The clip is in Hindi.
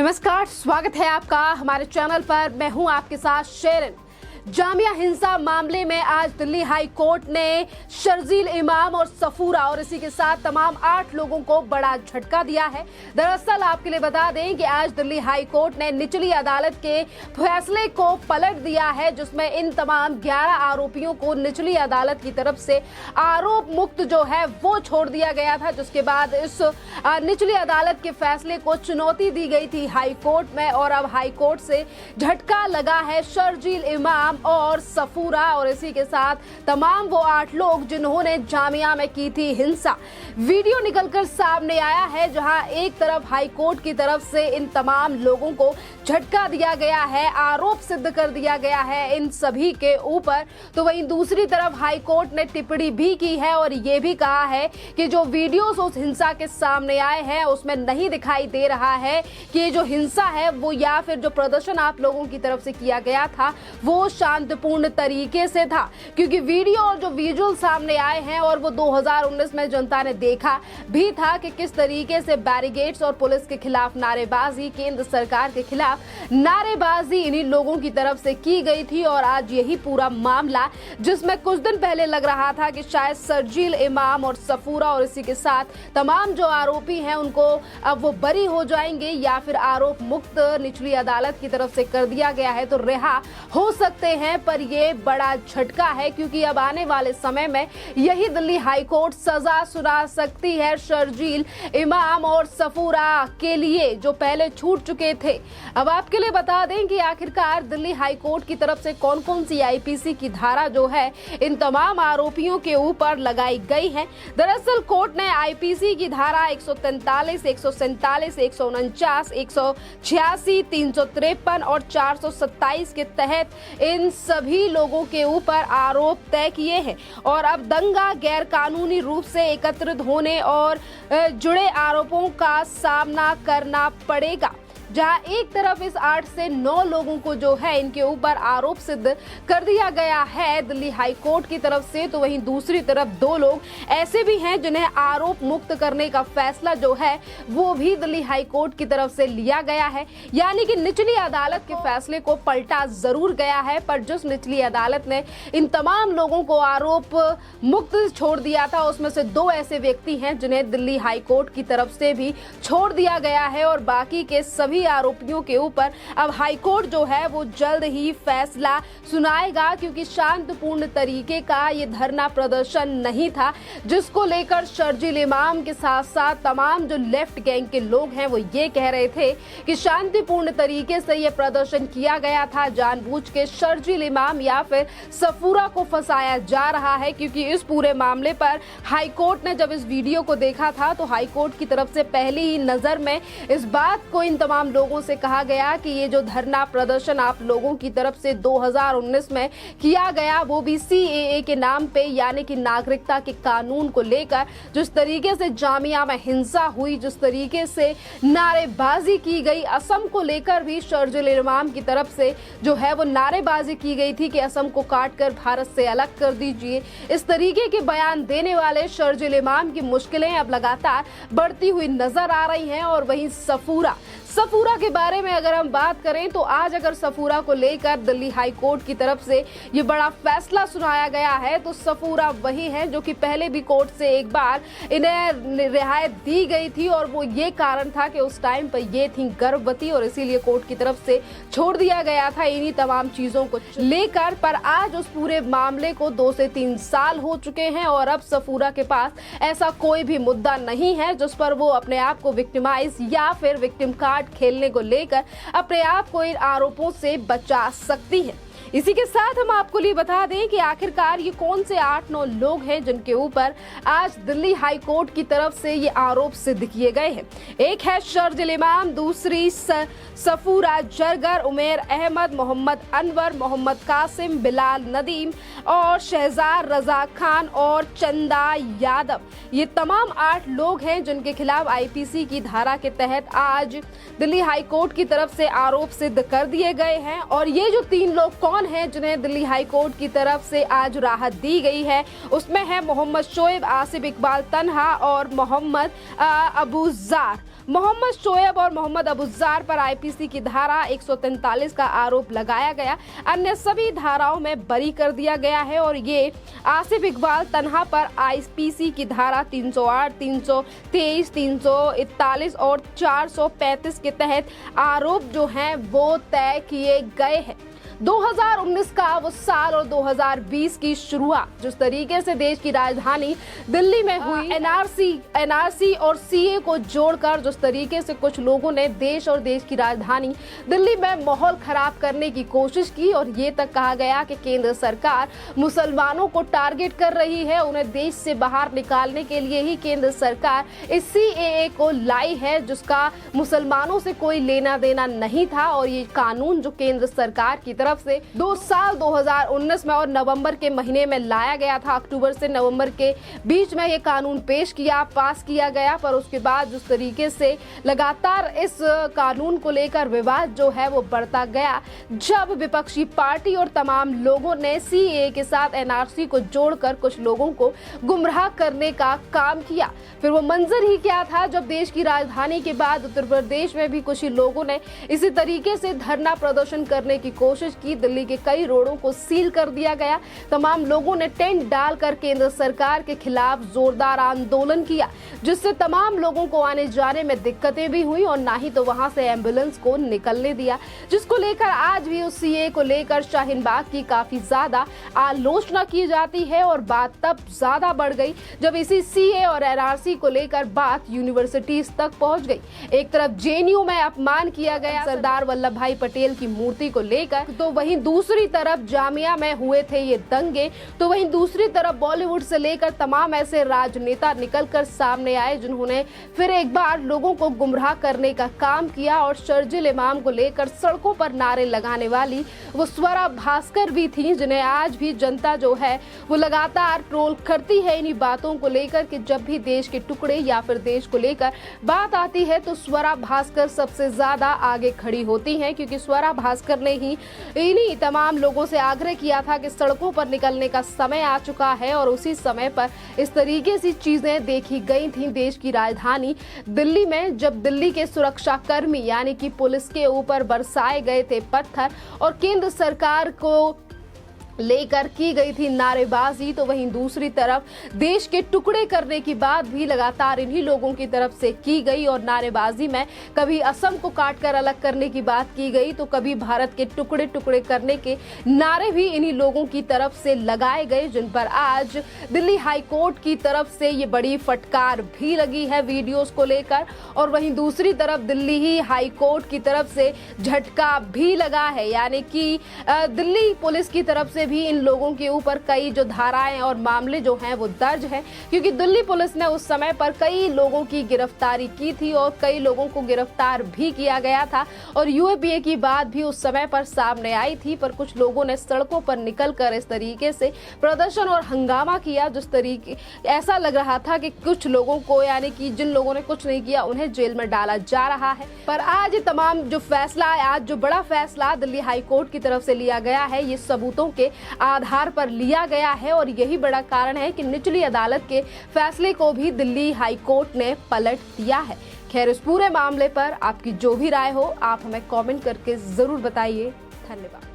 नमस्कार, स्वागत है आपका हमारे चैनल पर। मैं हूं आपके साथ शेरन। जामिया हिंसा मामले में आज दिल्ली हाई कोर्ट ने शर्जील इमाम और सफूरा और इसी के साथ तमाम 8 लोगों को बड़ा झटका दिया है। दरअसल आपके लिए बता दें कि आज दिल्ली हाई कोर्ट ने निचली अदालत के फैसले को पलट दिया है, जिसमें इन तमाम 11 आरोपियों को निचली अदालत की तरफ से आरोप मुक्त जो है वो छोड़ दिया गया था, जिसके बाद इस निचली अदालत के फैसले को चुनौती दी गई थी हाई कोर्ट में। और अब हाई कोर्ट से झटका लगा है शर्जील इमाम और सफूरा और इसी के साथ तमाम वो 8 लोग जिन्होंने जामिया में की थी हिंसा। वीडियो निकलकर सामने आया है, जहां एक तरफ हाई कोर्ट की तरफ से इन तमाम लोगों को झटका दिया गया है, आरोप सिद्ध कर दिया गया है इन सभी के ऊपर, तो वहीं दूसरी तरफ हाई कोर्ट ने टिप्पणी भी की है और ये भी कहा है कि जो वीडियोस उस हिंसा के सामने आए हैं उसमें नहीं दिखाई दे रहा है कि ये जो हिंसा है वो या फिर जो प्रदर्शन आप लोगों की तरफ से किया गया था वो शांतिपूर्ण तरीके से था, क्योंकि वीडियो और जो विजुअल सामने आए हैं और वो 2019 में जनता ने देखा भी था कि किस तरीके से बैरिकेड्स और पुलिस के खिलाफ नारेबाजी, केंद्र सरकार के खिलाफ नारेबाजी इन्हीं लोगों की तरफ से की गई थी। और आज यही पूरा मामला, जिसमें कुछ दिन पहले लग रहा था कि शायद शर्जील इमाम और सफूरा और इसी के साथ तमाम जो आरोपी हैं उनको अब वो बरी हो जाएंगे या फिर आरोप मुक्त निचली अदालत की तरफ से कर दिया गया है तो रिहा हो सकते हैं, पर ये बड़ा झटका है क्योंकि अब आने वाले समय में यही दिल्ली हाई कोर्ट सजा सुना सकती है शर्जील इमाम और सफूरा के लिए, जो पहले छूट चुके थे। अब आपके लिए बता दें कि आखिरकार दिल्ली हाई कोर्ट की तरफ से कौन कौन सी आईपीसी की धारा जो है इन तमाम आरोपियों के ऊपर लगाई गई है। दरअसल कोर्ट ने आईपीसी की धारा 143, 147, 149, 186, 353 और 427 के तहत इन सभी लोगों के ऊपर आरोप तय किए हैं। और अब दंगा, गैर कानूनी रूप से एकत्रित होने और जुड़े आरोपों का सामना करना पड़ेगा, जहां एक तरफ इस 8 से 9 लोगों को जो है इनके ऊपर आरोप सिद्ध कर दिया गया है दिल्ली हाई कोर्ट की तरफ से, तो वहीं दूसरी तरफ 2 लोग ऐसे भी हैं जिन्हें आरोप मुक्त करने का फैसला जो है वो भी दिल्ली हाई कोर्ट की तरफ से लिया गया है। यानी कि निचली अदालत के फैसले को पलटा जरूर गया है, पर जिस निचली अदालत ने इन तमाम लोगों को आरोप मुक्त छोड़ दिया था उसमें से 2 ऐसे व्यक्ति हैं जिन्हें दिल्ली हाई कोर्ट की तरफ से भी छोड़ दिया गया है और बाकी के सभी आरोपियों के ऊपर अब हाई कोर्ट जो है वो जल्द ही फैसला सुनाएगा, क्योंकि शांतिपूर्ण तरीके का ये धरना प्रदर्शन नहीं था, जिसको लेकर शर्जील इमाम के साथ साथ तमाम जो लेफ्ट गैंग के लोग हैं वो ये कह रहे थे कि शांतिपूर्ण तरीके से ये प्रदर्शन किया गया था, जानबूझ के शर्जील इमाम या फिर सफूरा को फंसाया जा रहा है। क्योंकि इस पूरे मामले पर हाई कोर्ट ने जब इस वीडियो को देखा था तो हाई कोर्ट की तरफ से पहली ही नजर में इस बात को इन तमाम लोगों से कहा गया कि ये जो धरना प्रदर्शन आप लोगों की तरफ से 2019 में किया गया वो भी सीएए के नाम पे, यानी कि नागरिकता के कानून को लेकर जिस तरीके से जामिया में हिंसा हुई, जिस तरीके से नारेबाजी की गई, असम को लेकर भी शर्जील इमाम की तरफ से जो है वो नारेबाजी की गई थी कि असम को काट कर भारत से अलग कर दीजिए। इस तरीके के बयान देने वाले शर्जील इमाम की मुश्किलें अब लगातार बढ़ती हुई नजर आ रही हैं। और वहीं सफूरा के बारे में अगर हम बात करें तो आज अगर सफूरा को लेकर दिल्ली हाई कोर्ट की तरफ से ये बड़ा फैसला सुनाया गया है तो सफूरा वही है जो कि पहले भी कोर्ट से एक बार इन्हें रियायत दी गई थी और वो ये कारण था कि उस टाइम पर ये थी गर्भवती और इसीलिए कोर्ट की तरफ से छोड़ दिया गया था इन्हीं तमाम चीजों को लेकर। पर आज उस पूरे मामले को 2 से 3 साल हो चुके हैं और अब सफूरा के पास ऐसा कोई भी मुद्दा नहीं है जिस पर वो अपने आप को विक्टिमाइज या फिर विक्टिम कार्ड खेलने को लेकर अपने आप को इन आरोपों से बचा सकती है। इसी के साथ हम आपको लिए बता दें कि आखिरकार ये कौन से 8-9 लोग हैं जिनके ऊपर आज दिल्ली हाई कोर्ट की तरफ से ये आरोप सिद्ध किए गए हैं। एक है शर्जील इमाम, दूसरी सफूरा जरगर, उमेर अहमद, मोहम्मद अनवर, मोहम्मद कासिम, बिलाल नदीम और शहजाद रजा खान और चंदा यादव। ये तमाम 8 लोग हैं जिनके खिलाफ आईपीसी की धारा के तहत आज दिल्ली हाई कोर्ट की तरफ से आरोप सिद्ध कर दिए गए हैं। और ये जो 3 लोग कौन हैं जिन्हें दिल्ली हाई कोर्ट की तरफ से आज राहत दी गई है। उसमें है मोहम्मद शोएब, आसिफ इकबाल तन्हा और मोहम्मद अबूजार। मोहम्मद शोएब और मोहम्मद अबूजार पर आईपीसी की धारा 143 का आरोप लगाया गया। अन्य सभी धाराओं में बरी कर दिया गया है और ये आसिफ इकबाल तन्हा पर आईपीसी की धारा 308, 323, 341 और 435 के तहत आरोप जो हैं वो तय किए गए हैं। 2019 का वो साल और 2020 की शुरुआत जिस तरीके से देश की राजधानी दिल्ली में हुई, एनआरसी और सीए को जोड़कर जिस तरीके से कुछ लोगों ने देश और देश की राजधानी दिल्ली में माहौल खराब करने की कोशिश की और ये तक कहा गया कि केंद्र सरकार मुसलमानों को टारगेट कर रही है, उन्हें देश से बाहर निकालने के लिए ही केंद्र सरकार इस सीएए को लाई है जिसका मुसलमानों से कोई लेना देना नहीं था। और ये कानून जो केंद्र सरकार की तरफ से 2 साल 2019 में और नवंबर के महीने में लाया गया था, अक्टूबर से नवंबर के बीच में ये कानून पास किया गया, पर उसके बाद जिस तरीके से लगातार इस कानून को लेकर विवाद जो है वो बढ़ता गया, जब विपक्षी पार्टी और तमाम लोगों ने सीएए के साथ एनआरसी को जोड़कर कुछ लोगों को गुमराह करने का काम किया। फिर वो मंजर ही क्या था जब देश की राजधानी के बाद उत्तर प्रदेश में भी कुछ ही लोगों ने इसी तरीके से धरना प्रदर्शन करने की कोशिश की। दिल्ली के कई रोडों को सील कर दिया गया। तमाम लोगों ने टेंट डालकर केंद्र सरकार के खिलाफ जोरदार आंदोलन किया, जिससे तमाम लोगों को आने जाने में दिक्कतें भी हुई और ना ही तो वहां से एम्बुलेंस को निकलने दिया, जिसको लेकर आज भी उस सीए को लेकर शाहीन बाग की काफी ज्यादा आलोचना की जाती है। और बात तब ज्यादा बढ़ गई जब इसी सीए और एनआरसी को लेकर बात यूनिवर्सिटीज तक पहुंच गई। एक तरफ जेएनयू में अपमान किया गया सरदार वल्लभ भाई पटेल की मूर्ति को लेकर, तो वहीं दूसरी तरफ जामिया में हुए थे ये दंगे, तो वहीं दूसरी तरफ बॉलीवुड से लेकर तमाम ऐसे राजनेता निकलकर सामने आए जिन्होंने फिर एक बार लोगों को गुमराह करने का काम किया। और शर्जील इमाम को लेकर सड़कों पर नारे लगाने वाली वो स्वरा भास्कर भी थी, जिन्हें आज भी जनता जो है वो लगातार ट्रोल करती है इन्हीं बातों को लेकर कि जब भी देश के टुकड़े या फिर देश को लेकर बात आती है तो स्वरा भास्कर सबसे ज्यादा आगे खड़ी होती हैं, क्योंकि स्वरा भास्कर ने ही इन्हीं तमाम लोगों से आग्रह किया था कि सड़कों पर निकलने का समय आ चुका है। और उसी समय पर इस तरीके से चीजें देखी गई थी देश की राजधानी दिल्ली में, जब दिल्ली के सुरक्षा कर्मी यानी कि पुलिस के ऊपर बरसाए गए थे पत्थर और केंद्र सरकार को लेकर की गई थी नारेबाजी। तो वहीं दूसरी तरफ देश के टुकड़े करने की बात भी लगातार इन्हीं लोगों की तरफ से की गई और नारेबाजी में कभी असम को काटकर अलग करने की बात की गई, तो कभी भारत के टुकड़े टुकड़े करने के नारे भी इन्हीं लोगों की तरफ से लगाए गए, जिन पर आज दिल्ली हाई कोर्ट की तरफ से ये बड़ी फटकार भी लगी है वीडियोस को लेकर। और वहीं दूसरी तरफ दिल्ली ही हाई कोर्ट की तरफ से झटका भी लगा है, यानी कि दिल्ली पुलिस की तरफ से भी इन लोगों के ऊपर कई जो धाराएं और मामले जो हैं वो दर्ज हैं, क्योंकि दिल्ली पुलिस ने उस समय पर कई लोगों की गिरफ्तारी की थी और कई लोगों को गिरफ्तार भी किया गया था। और यूएपीए की बात भी उस समय पर सामने आई थी, पर कुछ लोगों ने सड़कों पर निकलकर इस तरीके से प्रदर्शन और हंगामा किया, जिस तरीके ऐसा लग रहा था कि कुछ लोगों को यानी कि जिन लोगों ने कुछ नहीं किया उन्हें जेल में डाला जा रहा है। पर आज तमाम जो फैसला, आज जो बड़ा फैसला दिल्ली हाई कोर्ट की तरफ से लिया गया है, ये सबूतों के आधार पर लिया गया है और यही बड़ा कारण है कि निचली अदालत के फैसले को भी दिल्ली हाई कोर्ट ने पलट दिया है। खैर, इस पूरे मामले पर आपकी जो भी राय हो आप हमें कमेंट करके जरूर बताइए। धन्यवाद।